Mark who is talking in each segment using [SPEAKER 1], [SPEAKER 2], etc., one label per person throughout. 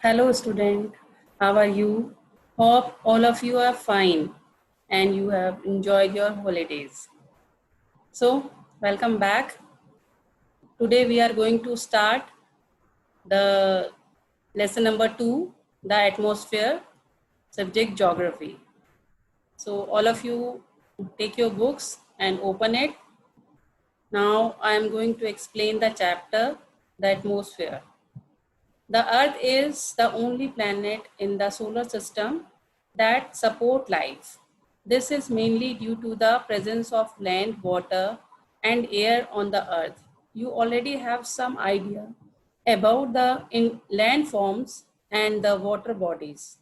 [SPEAKER 1] Hello student, how are you? Hope all of you are fine and you have enjoyed your holidays. So, welcome back. Today we are going to start the lesson number 2, the atmosphere, subject geography. So, all of you take your books and open it. Now, I am going to explain the chapter, the atmosphere. The Earth is the only planet in the solar system that support life. This is mainly due to the presence of land, water, and air on the Earth. You already have some idea about the landforms and the water bodies.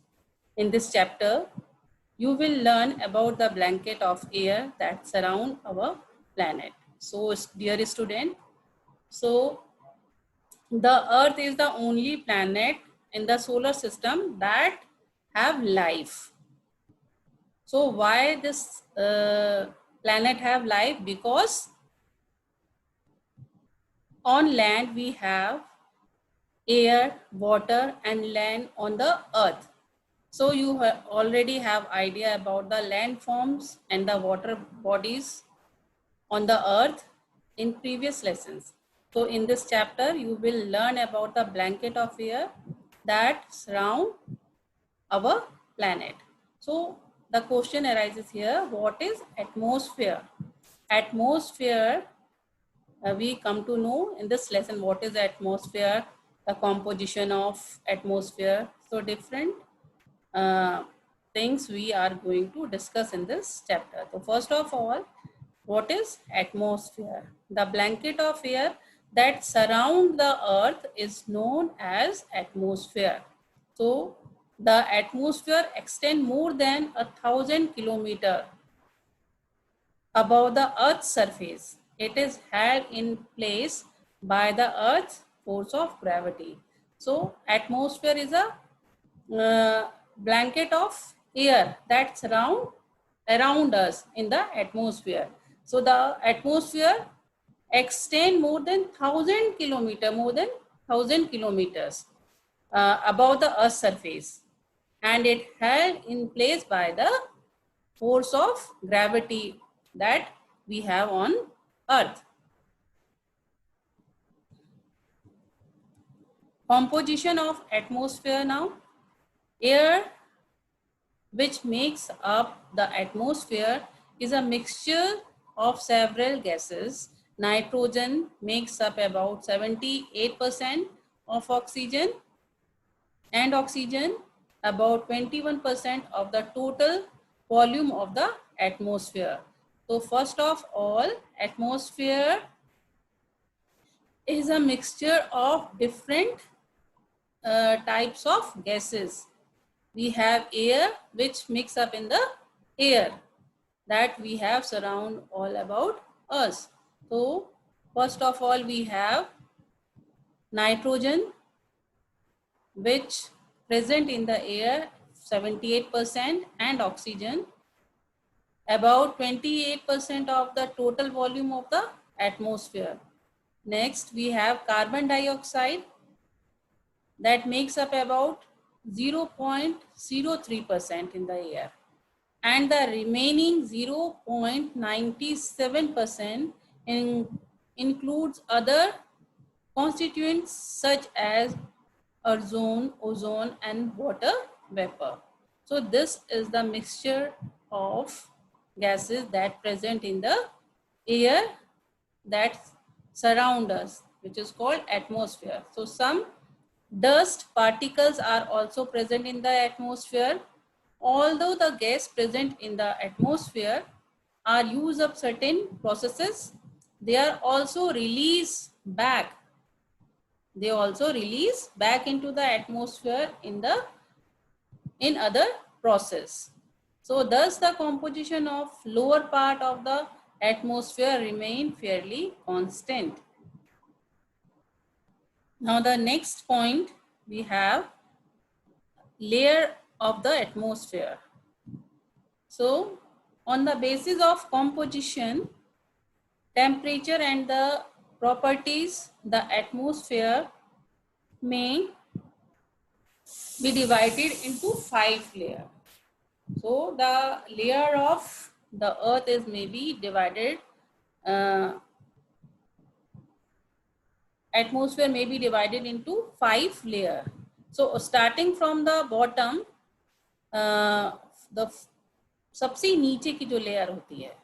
[SPEAKER 1] In this chapter, you will learn about the blanket of air that surround our planet. So, dear student, so the Earth is the only planet in the solar system that have life. So why this planet have life? Because on land we have air, water and land on the Earth. So you already have idea about the landforms and the water bodies on the Earth in previous lessons. So in this chapter, you will learn about the blanket of air that surround our planet. So the question arises here, what is atmosphere? Atmosphere, we come to know in this lesson what is atmosphere, the composition of atmosphere. So different uh, things we are going to discuss in this chapter. So first of all, what is atmosphere? The blanket of air that surround the earth is known as atmosphere. So the atmosphere extends more than 1,000 kilometers above the earth's surface. It is held in place by the earth's force of gravity. So atmosphere is a blanket of air that surround around us in the atmosphere. So the atmosphere extend more than 1,000 kilometers, more than 1,000 kilometers above the earth's surface, and it held in place by the force of gravity that we have on earth. Composition of atmosphere now. Air, which makes up the atmosphere, is a mixture of several gases. Nitrogen makes up about 78% of oxygen, and oxygen about 21% of the total volume of the atmosphere. So first of all, atmosphere is a mixture of different types of gases. We have air, which mix up in the air that we have surround all about us. So first of all, we have nitrogen, which present in the air 78%, and oxygen about 28% of the total volume of the atmosphere. Next, we have carbon dioxide that makes up about 0.03% in the air, and the remaining 0.97% includes other constituents such as ozone and water vapor. So this is the mixture of gases that present in the air that surround us, which is called atmosphere. So some dust particles are also present in the atmosphere. Although the gas present in the atmosphere are used up certain processes, they are also released back. They also release back into the atmosphere in other process. So thus the composition of lower part of the atmosphere remain fairly constant. Now the next point, we have layer of the atmosphere. So on the basis of composition, temperature and the properties, the atmosphere may be divided into 5 layers. So the layer of the earth is maybe divided, atmosphere may be divided into 5 layers. So starting from the bottom, the सबसे नीचे की जो layer होती है,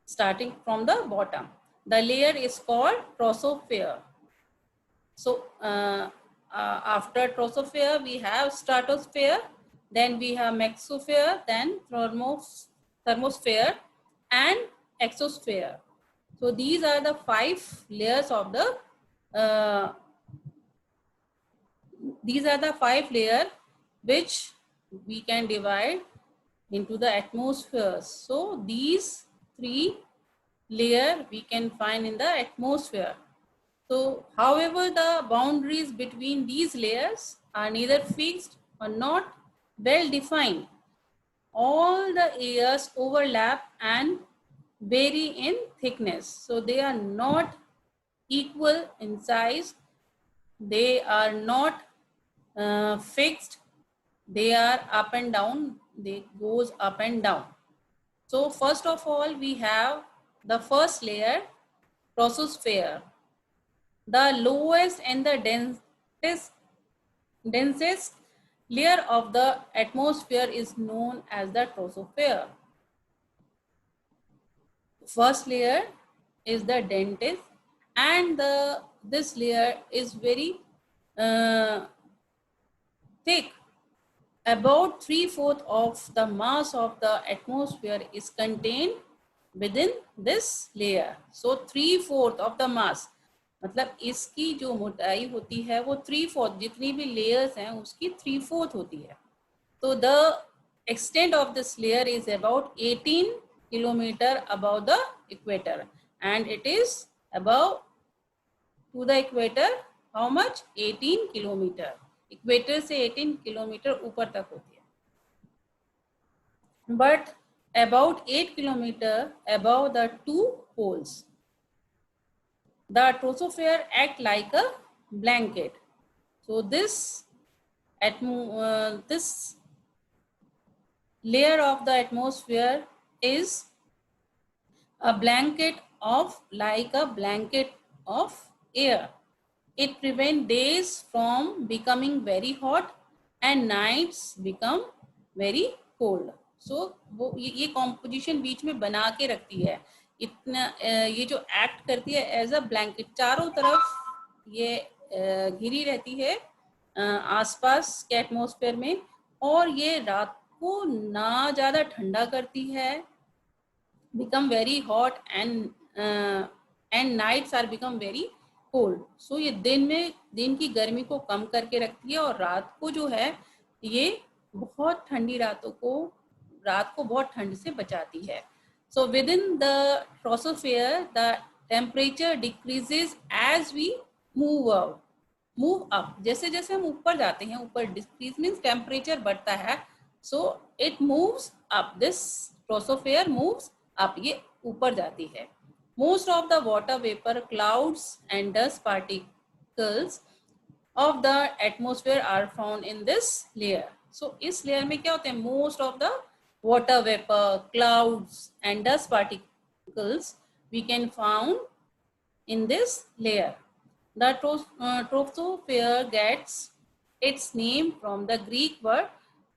[SPEAKER 1] starting from the bottom, the layer is called troposphere. So after troposphere we have stratosphere, then we have mesosphere, then thermosphere and exosphere. So these are the 5 layers of the layer which we can divide into the atmospheres. So these 3 layer we can find in the atmosphere. So however, the boundaries between these layers are neither fixed or not well defined. All the layers overlap and vary in thickness. So they are not equal in size. They are not fixed. They are up and down. They goes up and down. So first of all, we have the first layer, troposphere. The lowest and the densest layer of the atmosphere is known as the troposphere. First layer is the densest, and this layer is very thick. About 3/4 of the mass of the atmosphere is contained within this layer. So 3/4 of the mass, मतलब इसकी जो मोटाई होती है वो 3/4, जितनी भी layers हैं उसकी 3/4 होती है. तो the extent of this layer is about 18 kilometer above the equator, and it is above to the equator how much? 18 kilometer. Equator से 18 किलोमीटर ऊपर तक होती है. But about 8 kilometer above the 2 poles, the troposphere act like a blanket. So this layer of the atmosphere is a blanket of air. It prevents days from becoming very hot and nights become very cold. So वो ये composition बीच में बना के रखती है. इतना ये जो एक्ट करती है एज अ ब्लैंकेट, चारों तरफ ये घिरी रहती है आसपास के एटमॉस्फेयर में, और ये रात को ना ज़्यादा ठंडा करती है, become very hot, and nights are become very cold. So ये दिन की गर्मी को कम करके रखती है, और रात को जो है ये बहुत ठंडी रात को बहुत ठंड से बचाती है. So within the troposphere the temperature decreases as we move up. जैसे जैसे हम ऊपर जाते हैं, ऊपर decrease means temperature बढ़ता है. So it moves up. This troposphere moves up. ये ऊपर जाती है. Most of the water vapor, clouds and dust particles of the atmosphere are found in this layer. So इस layer में क्या होते हैं? Most of the water vapor, clouds and dust particles we can found in this layer. The troposphere gets its name from the Greek word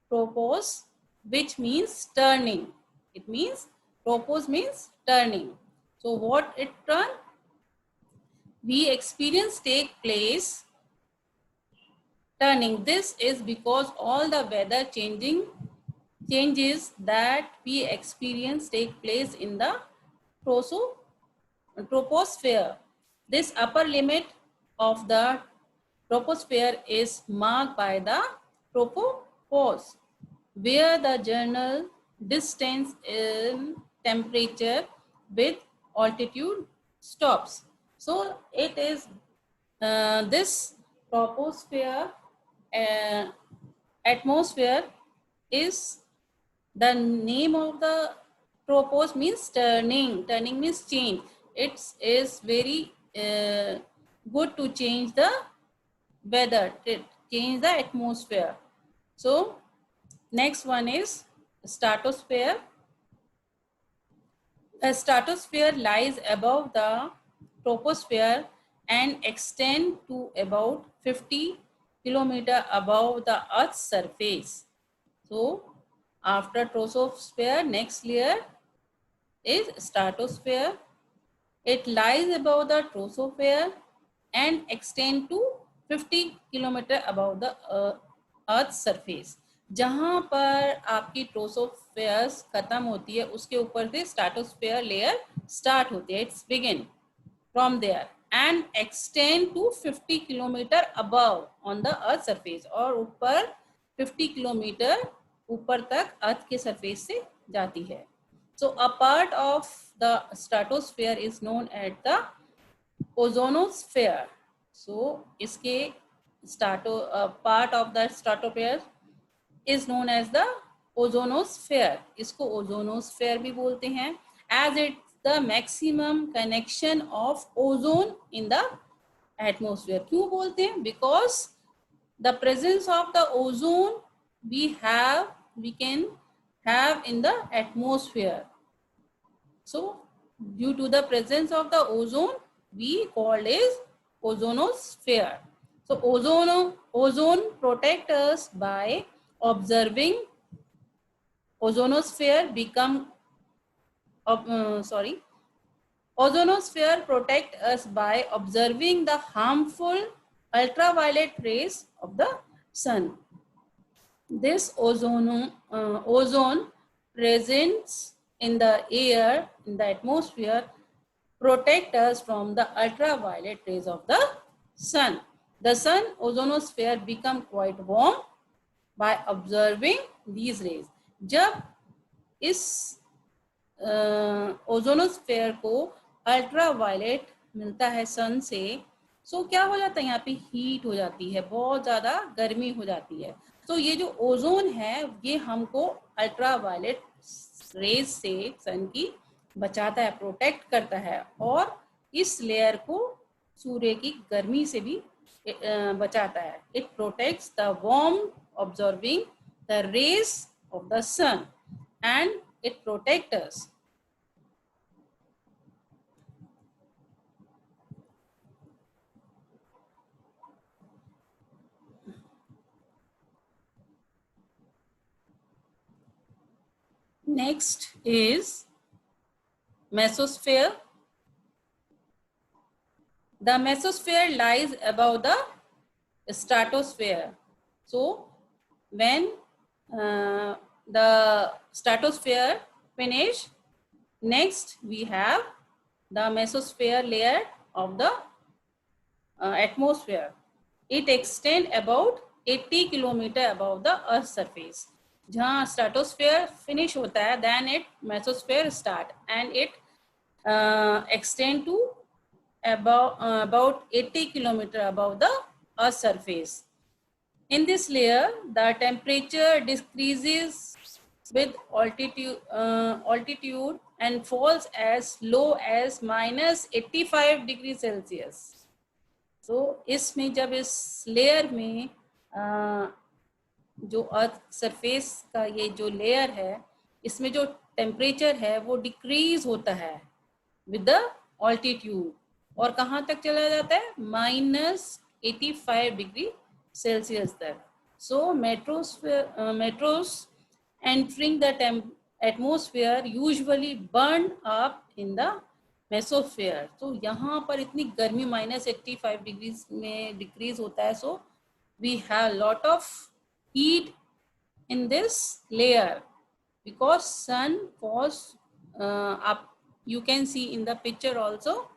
[SPEAKER 1] tropos, which means turning. It means tropos means turning. So what it turn? We experience take place turning. This is because all the weather changes that we experience take place in the troposphere. This upper limit of the troposphere is marked by the tropopause, where the general distance in temperature with altitude stops. So it is this troposphere atmosphere is the name of the tropos means turning. Turning means change. It is very good to change the weather. change the atmosphere. So next one is stratosphere. The stratosphere lies above the troposphere and extend to about 50 kilometer above the Earth's surface. So after troposphere, next layer is stratosphere. It lies above the troposphere and extend to 50 kilometer above the Earth's surface. जहाँ पर आपकी ट्रोसोस्फेयर खत्म होती है उसके ऊपर से stratosphere layer start होती है. It's begin from there and extend to 50 kilometre above on the earth surface. और ऊपर 50 किलोमीटर ऊपर तक अर्थ के सरफेस से जाती है. So a part of the stratosphere is known as the ozonosphere. So इसके part of the stratosphere is known as the ozonosphere. इसको ozonosphere भी बोलते हैं, as it's the maximum connection of ozone in the atmosphere. क्यों बोलते हैं? Because the presence of the ozone we can have in the atmosphere. So due to the presence of the ozone, we call is ozonosphere. So ozone protect us by observing. Ozonosphere Ozonosphere protect us by observing the harmful ultraviolet rays of the sun. This ozone presence in the air, in the atmosphere, protect us from the ultraviolet rays of the sun. The sun ozonosphere become quite warm by observing these rays. जब इस ozonosphere को ultraviolet मिलता है सन से, सो क्या हो जाता है, यहाँ पे हीट हो जाती है, बहुत ज़्यादा गर्मी हो जाती है. तो ये जो ओजोन है ये हमको अल्ट्रावायलेट रेज से सन की बचाता है, प्रोटेक्ट करता है, और इस लेयर को सूर्य की गर्मी से भी बचाता है. It protects the warm observing the rays of the sun and it protect us. Next is mesosphere. The mesosphere lies above the stratosphere. So when the stratosphere finish, next we have the mesosphere layer of the atmosphere. It extend about 80 kilometer above the earth surface. जहाँ stratosphere finish होता है, then it mesosphere start and it extend to about 80 kilometer above the earth surface. In this layer, the temperature decreases with altitude and falls as low as -85 degrees Celsius. तो इसमें जब इस layer में जो earth surface का ये जो layer है, इसमें जो टेम्परेचर है वो डिक्रीज होता है विद द ऑल्टीट्यूड, और कहाँ तक चला जाता है, -85 डिग्री सेल्सियस तक. सो metros entering the atmosphere usually burn up in the mesosphere. तो यहाँ पर इतनी गर्मी -85 डिग्री में डिक्रीज होता है. सो we have lot of heat in this layer because sun falls up. You can see in the picture also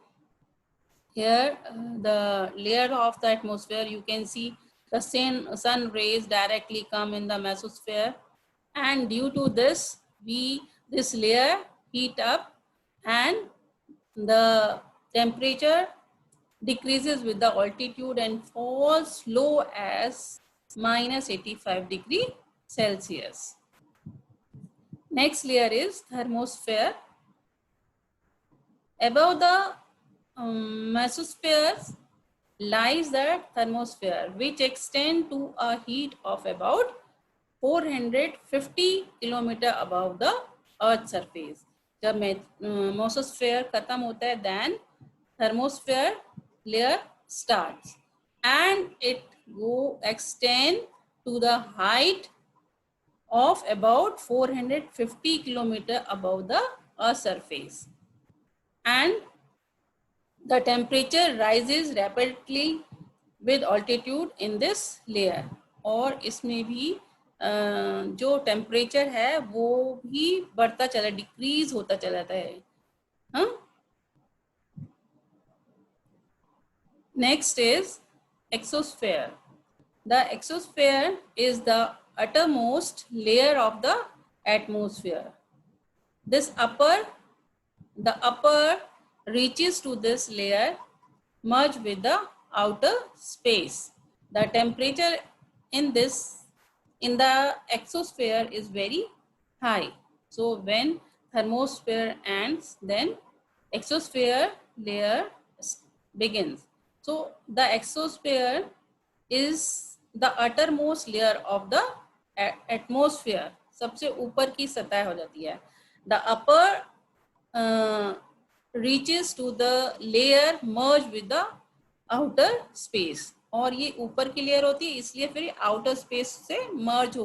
[SPEAKER 1] here the layer of the atmosphere. You can see the sun rays directly come in the mesosphere, and due to this this layer heat up and the temperature decreases with the altitude and falls low as -85 degree Celsius. Next layer is thermosphere. Above the mesosphere, lies the thermosphere, which extend to a heat of about 450 kilometre above the earth surface. जब mesosphere खत्म होता है, then thermosphere layer starts and it go extend to the height of about 450 kilometer above the earth surface, and the temperature rises rapidly with altitude in this layer. और इसमें भी जो temperature है वो भी बढ़ता चला, डिक्रीज होता चला जाता है. हाँ, next is exosphere. The exosphere is the uttermost layer of the atmosphere. This the upper reaches to this layer merge with the outer space. The temperature in the exosphere is very high. So when thermosphere ends, then exosphere layer begins. So the exosphere is the uttermost layer of the atmosphere. सबसे ऊपर की सतह हो जाती है. The upper reaches to the layer merge with the outer space. और ये ऊपर की लेयर होती है, इसलिए फिर आउटर स्पेस से मर्ज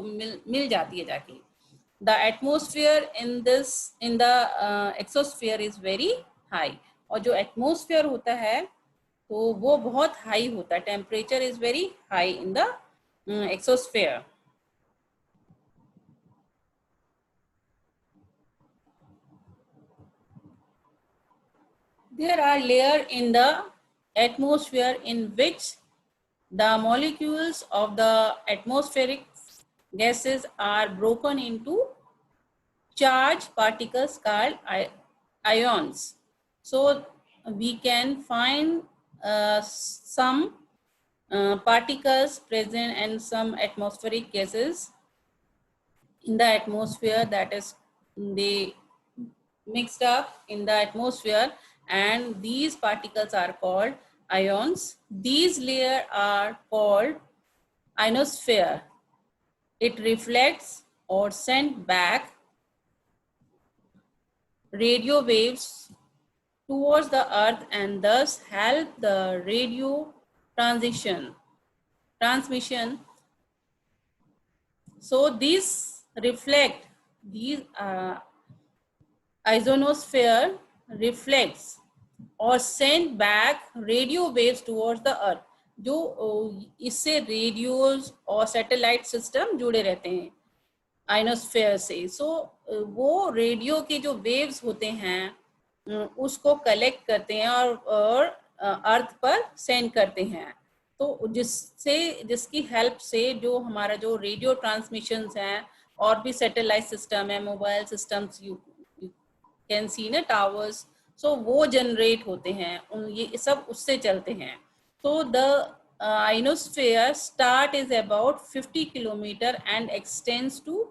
[SPEAKER 1] मिल जाती है जाके. The atmosphere in the exosphere is very high. और जो एटमोस्फेयर होता है तो वो बहुत हाई होता है. Temperature is very high in the exosphere. There are layers in the atmosphere in which the molecules of the atmospheric gases are broken into charged particles called ions. So we can find some particles present and some atmospheric gases in the atmosphere, that is they mixed up in the atmosphere, and these particles are called ions. These layers are called ionosphere. It reflects or sends back radio waves towards the earth and thus help the radio transmission. So these reflect, these ionosphere reflects or send back radio waves towards the earth. जो इससे radios और satellite system जुड़े रहते हैं ionosphere से. सो वो radio के जो वेव्स होते हैं उसको कलेक्ट करते हैं और अर्थ पर सेंड करते हैं. तो जिसकी हेल्प से जो हमारा जो रेडियो ट्रांसमिशंस हैं और भी सैटेलाइट सिस्टम है, mobile systems you can see ना, टावर्स, सो वो जनरेट होते हैं, ये सब उससे चलते हैं. So the ionosphere start is about 50 kilometer and extends to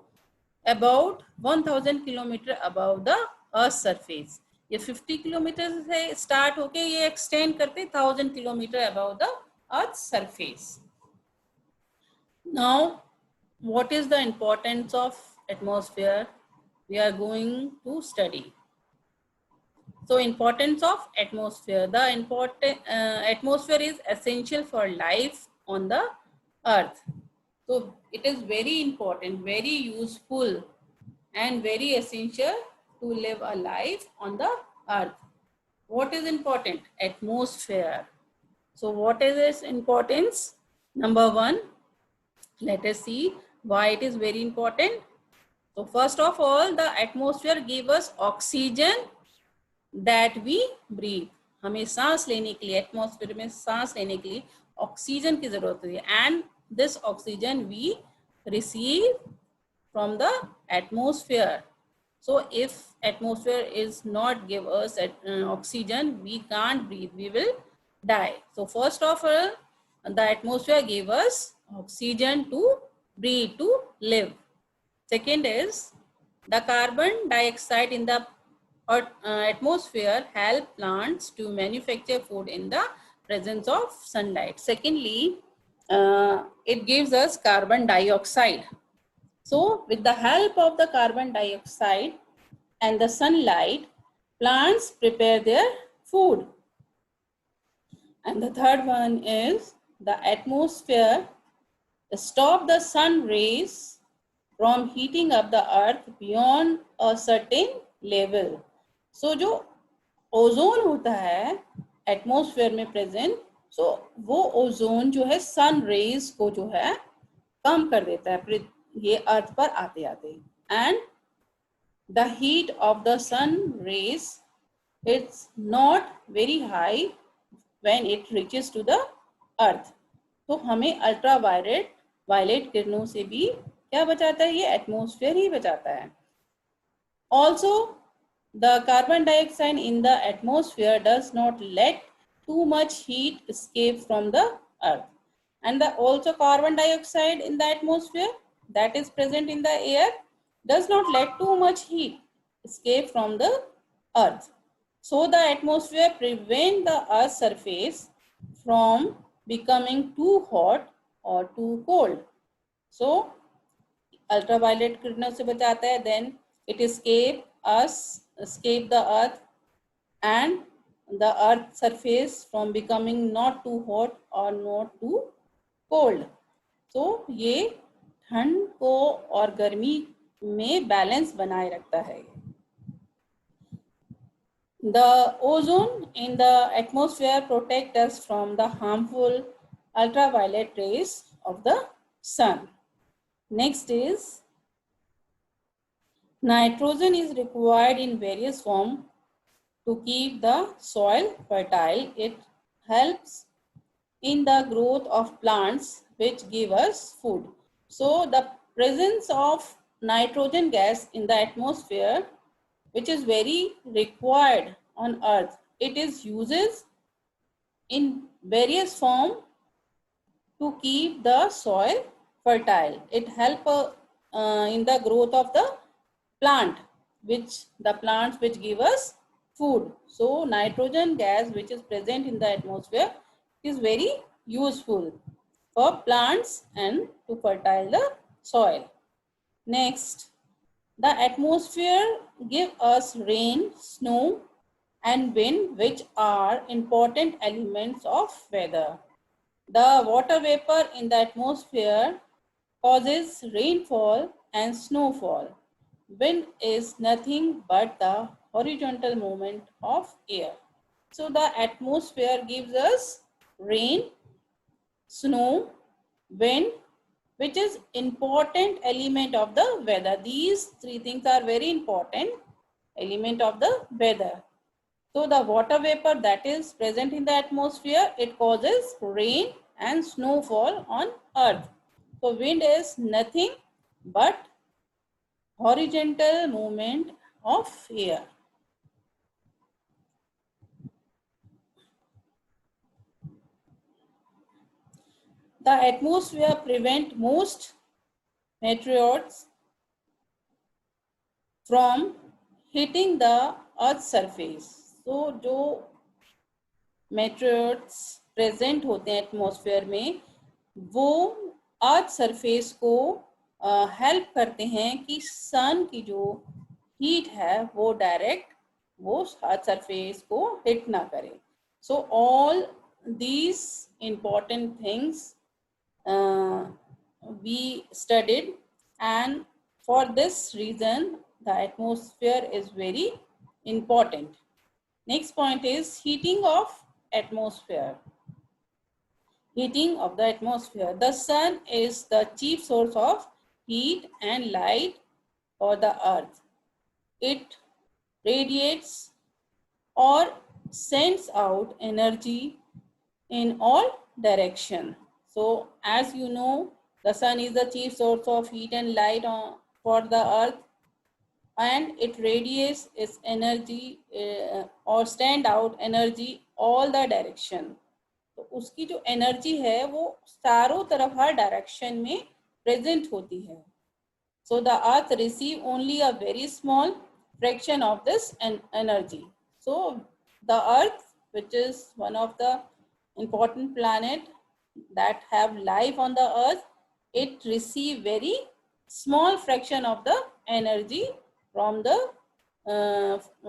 [SPEAKER 1] about 1000 kilometer above the earth surface. ये 50 किलोमीटर से स्टार्ट होके ये एक्सटेंड करते 1000 kilometre above the earth surface. Now what is the importance of atmosphere we are going to study. So importance of atmosphere. The atmosphere is essential for life on the earth. So it is very important, very useful and very essential to live a life on the earth. What is important? Atmosphere. So what is its importance? Number one, let us see why it is very important. So first of all, the atmosphere gives us oxygen that we breathe. हमें सांस लेने के लिए, atmosphere में सांस लेने के लिए ऑक्सीजन की जरूरत होती है, and this oxygen we receive from the atmosphere. So if atmosphere is not give us oxygen, we can't breathe, we will die. So first of all, the atmosphere gave us oxygen to breathe, to live. Second is the carbon dioxide in the atmosphere help plants to manufacture food in the presence of sunlight. Secondly, it gives us carbon dioxide. So with the help of the carbon dioxide and the sunlight, plants prepare their food. And the third one is the atmosphere stop the sun rays from heating up the earth beyond a certain level. So जो ozone होता है atmosphere में present, सो वो ozone जो है sun rays को जो है कम कर देता है ये अर्थ पर आते आते. And the heat of the sun rays it's not very high when it reaches to the earth. तो हमें अल्ट्रा वायलेट किरणों से भी क्या बचाता है, ये एटमॉस्फेयर ही बचाता है. Also the carbon dioxide in the atmosphere does not let too much heat escape from the earth, and the also carbon dioxide in the atmosphere that is present in the air does not let too much heat escape from the earth. So the atmosphere prevent the earth's surface from becoming too hot or too cold. So ultraviolet किरणों से बचाता है, then it escape the earth and the earth surface from becoming not too hot or not too cold. So ये ठंड को और गर्मी में बैलेंस बनाए रखता है. The ozone in the atmosphere protect us from the harmful ultraviolet rays of the sun. Next is nitrogen is required in various forms to keep the soil fertile. It helps in the growth of plants which give us food. So the presence of nitrogen gas in the atmosphere, which is very required on earth, it is uses in various forms to keep the soil fertile. It helps in the growth of the plants which give us food. So nitrogen gas which is present in the atmosphere is very useful for plants and to fertile the soil. Next, the atmosphere give us rain, snow and wind, which are important elements of weather. The water vapor in the atmosphere causes rainfall and snowfall. Wind is nothing but the horizontal movement of air. So the atmosphere gives us rain, snow, wind, which is important element of the weather. These three things are very important element of the weather. So the water vapor that is present in the atmosphere, it causes rain and snowfall on earth. So wind is nothing but horizontal movement of air. The atmosphere prevent most meteors from hitting the earth's surface. So जो meteors present होते हैं atmosphere में, वो earth surface को help करते हैं कि सन की जो हीट है वो डायरेक्ट वो अर्थ सरफेस को हिट ना करे. So all these important things we studied, and for this reason the atmosphere is very important. Next point is heating of atmosphere. Heating of the atmosphere. The sun is the chief source of heat and light for the earth. It radiates or sends out energy in all directions. So as you know, the sun is the chief source of heat and light for the earth, and it radiates its energy or send out energy all the direction. तो उसकी जो energy है वो चारों तरफ हर direction में present होती है. So the earth receive only a very small fraction of this energy. So the earth, which is one of the important planet that have life on the earth, it receive very small fraction of the energy from the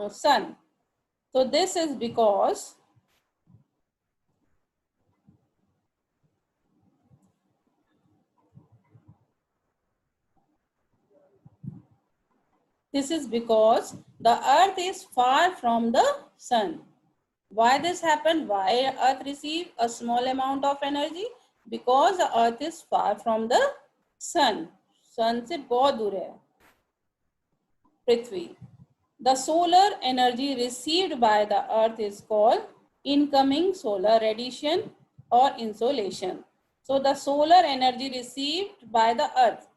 [SPEAKER 1] sun. So this is because the earth is far from the sun. Why this happened? Why earth receive a small amount of energy? Because the earth is far from the sun. sun से बहुत दूर है पृथ्वी. The solar energy received by the earth is called incoming solar radiation or insolation. So the solar energy received by the earth,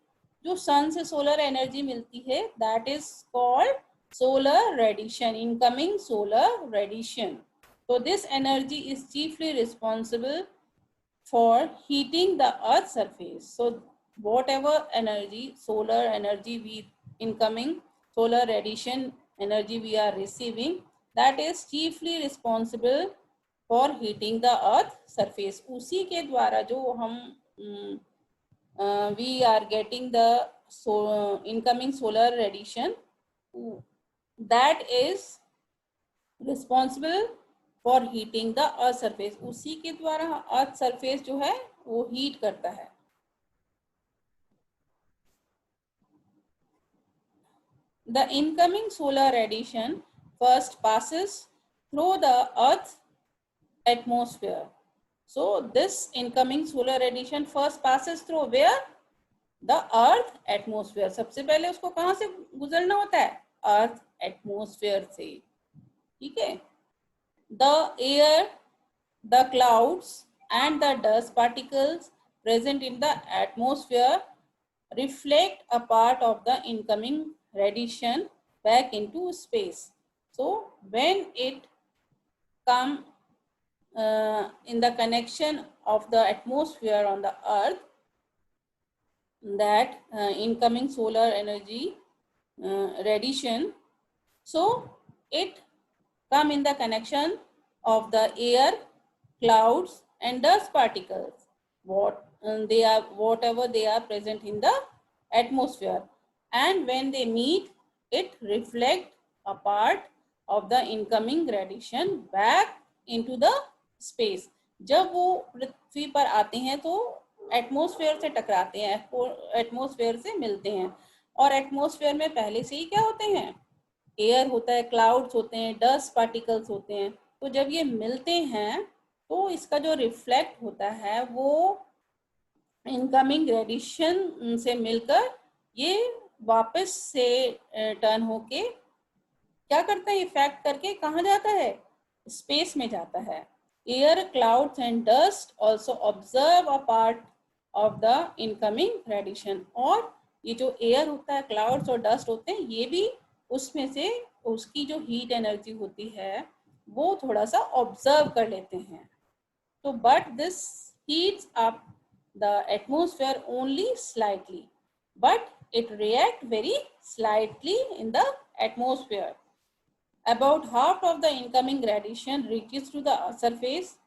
[SPEAKER 1] जो sun से solar energy मिलती है, that is called solar radiation, incoming solar radiation. So this energy is chiefly responsible for heating the earth's surface. So whatever energy, solar energy we incoming, solar radiation energy we are receiving, that is chiefly responsible for heating the earth surface. उसी के द्वारा जो हम we are getting the incoming solar radiation, that is responsible for heating the earth surface. उसी के द्वारा earth surface जो है वो हीट करता है. The incoming solar radiation first passes through the earth atmosphere. So this incoming solar radiation first passes through where? The earth atmosphere. सबसे पहले उसको कहाँ से गुजरना होता है? अर्थ एटमोस्फेयर से. ठीक है. The air, the clouds and the dust particles present in the atmosphere reflect a part of the incoming radiation back into space. So when it come in the connection of the atmosphere on the earth, that incoming solar energy radiation, so it come in the connection of the air, clouds and dust particles, whatever they are present in the atmosphere, and when they meet, it reflect a part of the incoming radiation back into the space. जब वो पृथ्वी पर आते हैं तो atmosphere से टकराते हैं, atmosphere से मिलते हैं, और एटमॉस्फेयर में पहले से ही क्या होते हैं? एयर होता है, क्लाउड्स होते हैं, डस्ट पार्टिकल्स होते हैं. तो जब ये मिलते हैं तो इसका जो रिफ्लेक्ट होता है वो इनकमिंग रेडिएशन से मिलकर ये वापस से टर्न होके क्या करता है? इफेक्ट करके कहाँ जाता है? स्पेस में जाता है. Air, clouds and dust also observe a part of the incoming radiation. और ये जो एयर होता है, क्लाउड्स और डस्ट होते हैं, ये भी उसमें से उसकी जो हीट एनर्जी होती है वो थोड़ा सा ऑब्जर्व कर लेते हैं. तो but this heats up the atmosphere only slightly, but it react very slightly in the atmosphere. About half of the incoming radiation reaches to the surface,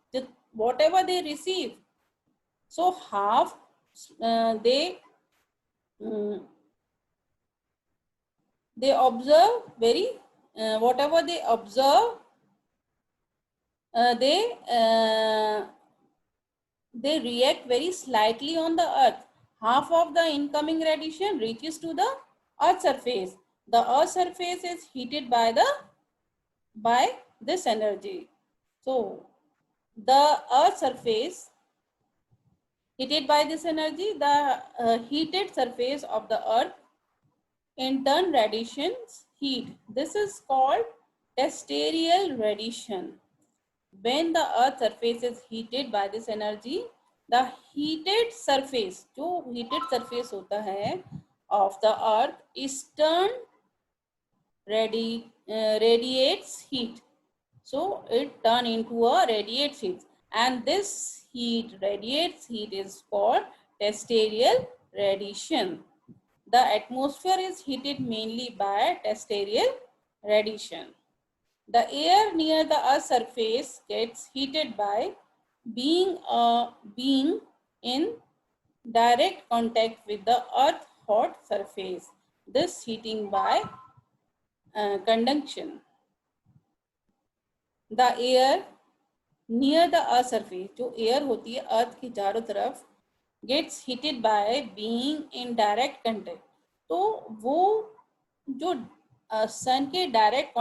[SPEAKER 1] whatever they receive. So half they observe very whatever they observe, they react very slightly on the earth. Half of the incoming radiation reaches to the earth surface. The earth surface is heated by this energy. So the earth surface heated by this energy, the heated surface of the earth in turn radiations heat. This is called terrestrial radiation. When the earth surface is heated by this energy, the heated surface, जो heated surface होता है of the earth is turned radiates heat. So it turn into a radiates heat, and this heat radiates heat is called terrestrial radiation. The atmosphere is heated mainly by terrestrial radiation. The air near the Earth's surface gets heated by being in direct contact with the earth hot surface. This heating by conduction. The air near the earth surface, जो air होती है earth की चारों तरफ, gets heated by being in direct contact. तो वो जो सन के डायरेक्ट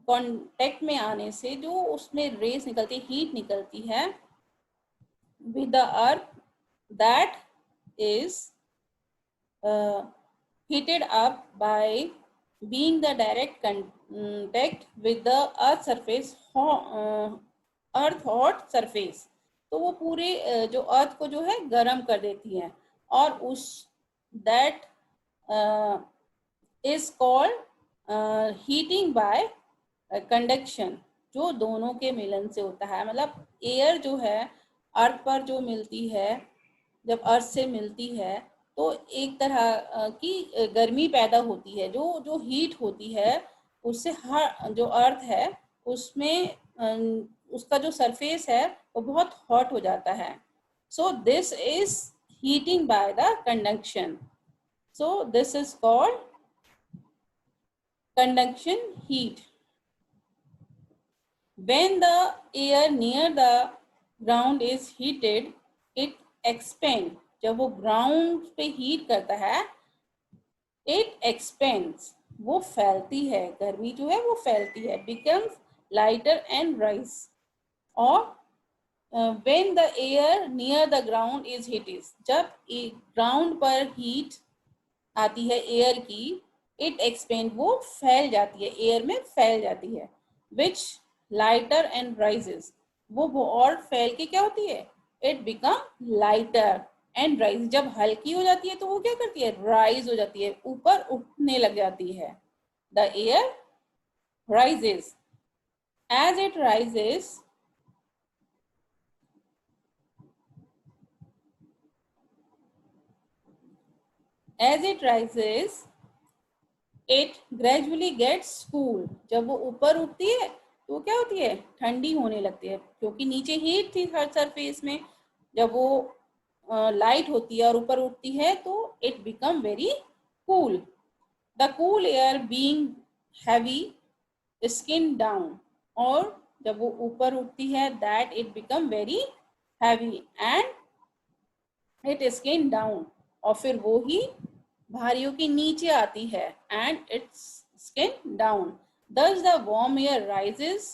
[SPEAKER 1] कांटेक्ट में आने से जो उसमें रेस निकलती, हीट निकलती है with the earth, that is heated up by being the direct contact with the earth surface, earth hot surface. तो वो पूरे जो अर्थ को जो है गर्म कर देती है और उस that is called heating bye conduction, जो दोनों के मिलन से होता है. मतलब एयर जो है अर्थ पर जो मिलती है, जब अर्थ से मिलती है तो एक तरह की गर्मी पैदा होती है. जो जो हीट होती है उससे हर जो अर्थ है उसमें उसका जो सरफेस है वो बहुत हॉट हो जाता है. So this is heating by the conduction. So this is called conduction heat. When the air near the ground is heated, it expands. जब वो ग्राउंड पे हीट करता है, it expands, वो फैलती है, गर्मी जो है वो फैलती है, becomes lighter and rise. और when the air near the ground is heated, जब ग्राउंड पर हीट आती है एयर की, इट एक्सपेंड, वो फैल जाती है, एयर में फैल जाती है. विच लाइटर एंड राइजेस, वो और फैल के क्या होती है, it become lighter and rise. जब हल्की हो जाती है तो वो क्या करती है, राइज हो जाती है, ऊपर उठने लग जाती है. The air rises. As it rises, it gradually gets cool. जब वो ऊपर उठती है तो क्या होती है, ठंडी होने लगती है, क्योंकि नीचे हीट थी हर सरफेस में. जब वो लाइट होती है और ऊपर उठती है तो it become very cool. The cool air being heavy skin down. और जब वो ऊपर उठती है that it become very heavy and it skin down. और फिर वो ही भारियों के नीचे आती है and it's skin down. Thus the warm air rises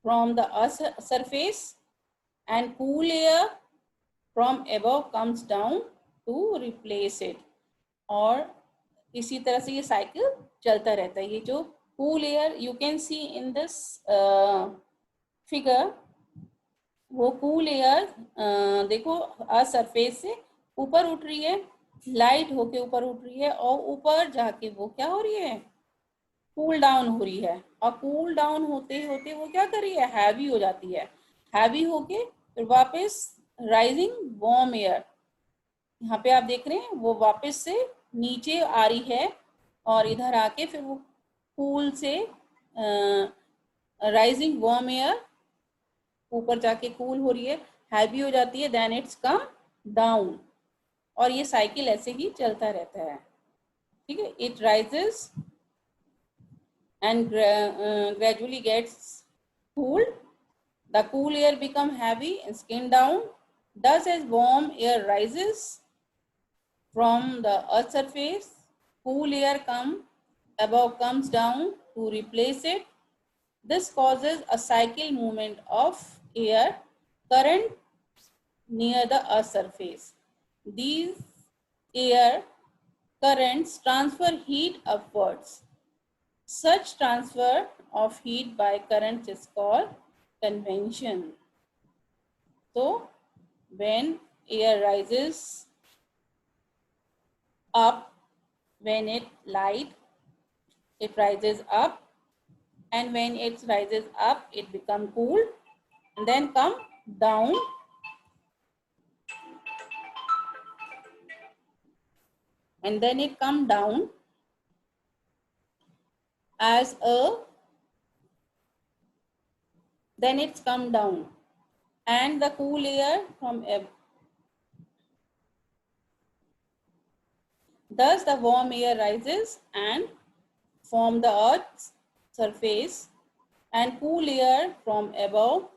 [SPEAKER 1] from the earth's surface and cool air from above comes down to replace it. और इसी तरह से ये साइकिल चलता रहता है. ये जो cool air you can see in this figure, वो कूल एयर देखो अर्थ सरफेस से ऊपर उठ रही है, लाइट होके ऊपर उठ रही है और ऊपर जाके वो क्या हो रही है, कूल डाउन हो रही है. और कूल डाउन होते होते वो क्या कर रही है, हैवी हो जाती है. हैवी होके फिर वापस राइजिंग वार्म एयर, यहाँ पे आप देख रहे हैं वो वापस से नीचे आ रही है और इधर आके फिर वो कूल से राइजिंग वार्म एयर ऊपर जाके कूल हो रही है, हैवी हो जाती है, देन इट्स कम डाउन. और ये साइकिल ऐसे ही चलता रहता है. ठीक है. It rises and gradually gets cooled. The cool air become heavy and skin down. Thus, as warm air rises from the earth surface, cool air comes down to replace it. This causes a cycle movement of air current near the earth surface. These air currents transfer heat upwards. Such transfer of heat by currents is called convection. So, when air rises up, when it light, it rises up, and when it rises up, it become cool, and then come down. And then it come down as a then it's come down, and the cool air from thus the warm air rises and form the earth's surface, and cool air from above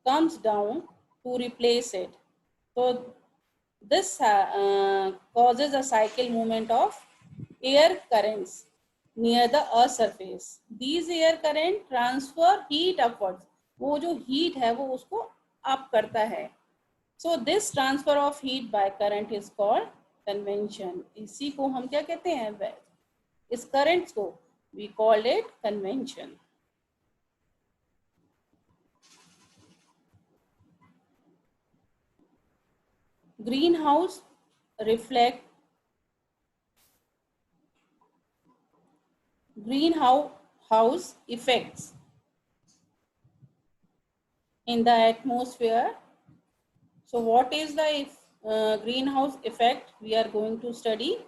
[SPEAKER 1] comes down to replace it. So this causes a cycle movement of air currents near the earth surface. These air current transfer heat upwards. वो जो heat है वो उसको up करता है. So this transfer of heat by current is called convection. इसी को हम क्या कहते हैं? इस currents को we call it convection. Greenhouse reflect greenhouse effects in the atmosphere. So what is the greenhouse effect we are going to study?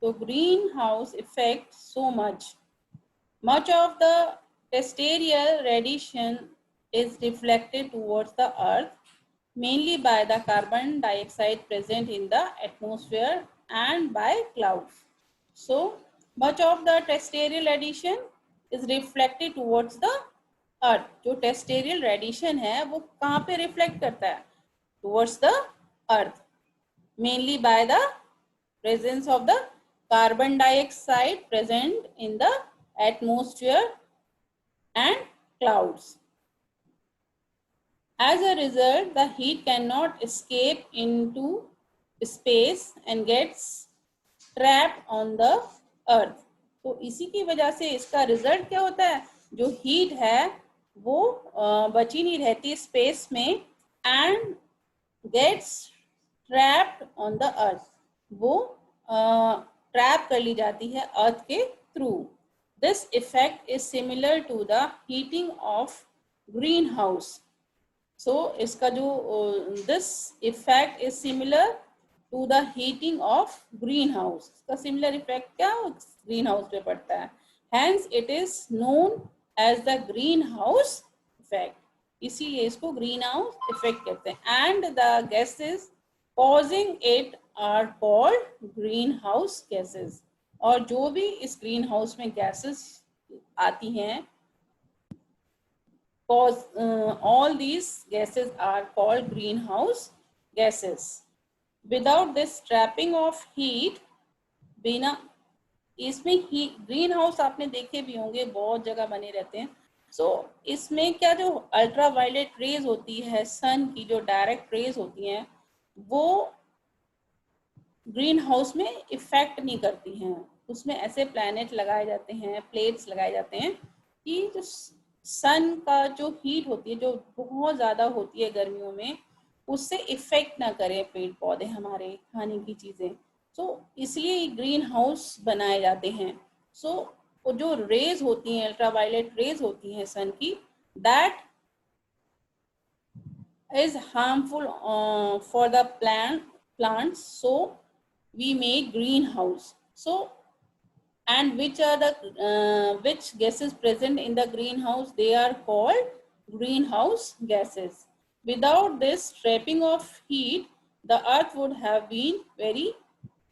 [SPEAKER 1] So greenhouse effect, so much of the terrestrial radiation is reflected towards the earth, mainly by the carbon dioxide present in the atmosphere and by clouds. So much of the terrestrial radiation is reflected towards the earth. जो terrestrial radiation है वो कहाँ पे reflect करता है? Towards the earth, mainly by the presence of the carbon dioxide present in the atmosphere and clouds. As a result, the heat cannot escape into space and gets trapped on the earth. तो इसी की वजह से इसका result क्या होता है? जो हीट है वो बची नहीं रहती स्पेस में and gets trapped on the earth. वो ट्रैप कर ली जाती है अर्थ के through. This effect is similar to the heating of green house. So इसका जो this effect is similar to the heating of green house. इसका सिमिलर इफेक्ट क्या ग्रीन हाउस पे पड़ता है. Hence it is known as the green house effect. इसीलिए इसको green house effect कहते हैं. And the gases causing it are called greenhouse gases. और जो भी इस ग्रीन हाउस में गैसेस आती हैं, cause all these gases are called greenhouse gases. Without this trapping of heat, बिना इसमें ही ग्रीन हाउस आपने देखे भी होंगे, बहुत जगह बने रहते हैं. सो इसमें क्या जो अल्ट्रा वायलेट रेज होती है सन की, जो डायरेक्ट रेज होती हैं, वो ग्रीन हाउस में इफेक्ट नहीं करती हैं. उसमें ऐसे प्लैनेट लगाए जाते हैं, प्लेट्स लगाए जाते हैं कि जो सन का जो हीट होती है, जो बहुत ज़्यादा होती है गर्मियों में, उससे इफेक्ट ना करें पेड़ पौधे, हमारे खाने की चीज़ें. सो इसलिए ग्रीन हाउस बनाए जाते हैं. सो वो जो रेज होती हैं, अल्ट्रा वायलेट रेज होती हैं सन की, that is harmful for the plants. So we make greenhouse. So and which are the which gases present in the greenhouse? They are called greenhouse gases. Without this trapping of heat, the earth would have been very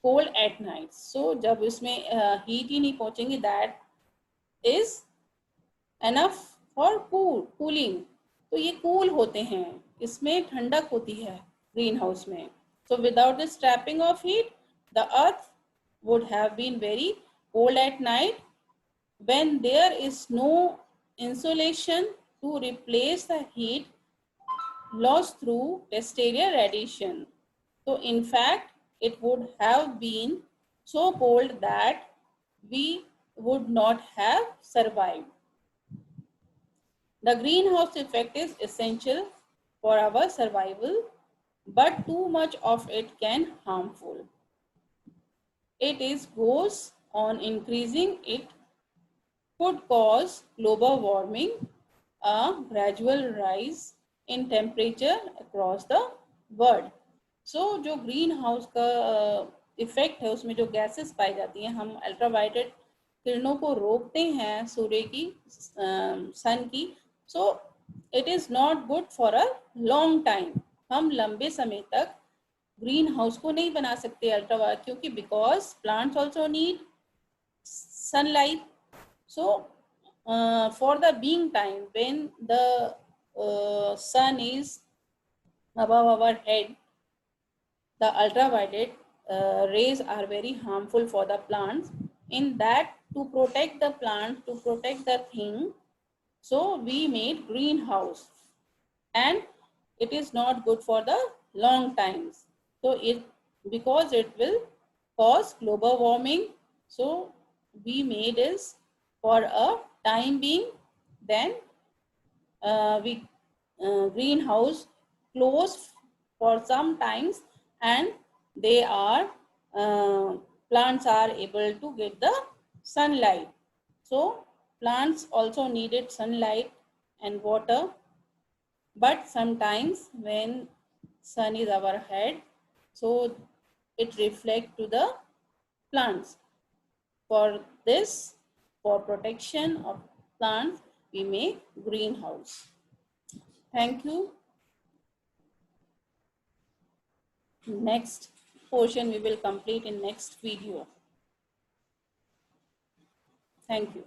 [SPEAKER 1] cold at night. So जब इसमें heat ही नहीं पहुंचेंगी, that is enough for cooling. तो ये cool होते हैं, इसमें ठंडक होती है green house में. So without this trapping of heat, the earth would have been very cold at night. When there is no insulation to replace the heat lost through terrestrial radiation. So in fact, it would have been so cold that we would not have survived. The greenhouse effect is essential for our survival, but too much of it can harmful. It is goes on increasing, it could cause global warming, a gradual rise in temperature across the world. So जो green house का effect है, उसमें जो gases पाई जाती हैं, हम ultraviolet किरणों को रोकते हैं सूर्य की, सन की. सो it is not good for a long time. हम लंबे समय तक ग्रीन हाउस को नहीं बना सकते अल्ट्रावायलेट, क्योंकि because plants also need sunlight. So for the being time when the sun is above our head, the ultraviolet rays are very harmful for the plants. In that, to protect the plant, to protect the thing, so we made greenhouse, and it is not good for the long times. So it, because it will cause global warming, so we made is for a time being. Then we greenhouse closed for some times, and they are plants are able to get the sunlight. So plants also needed sunlight and water, but sometimes when sun is overhead, so it reflect to the plants. For this, for protection of plants, we make greenhouse. Thank you. Next portion we will complete in next video. Thank you.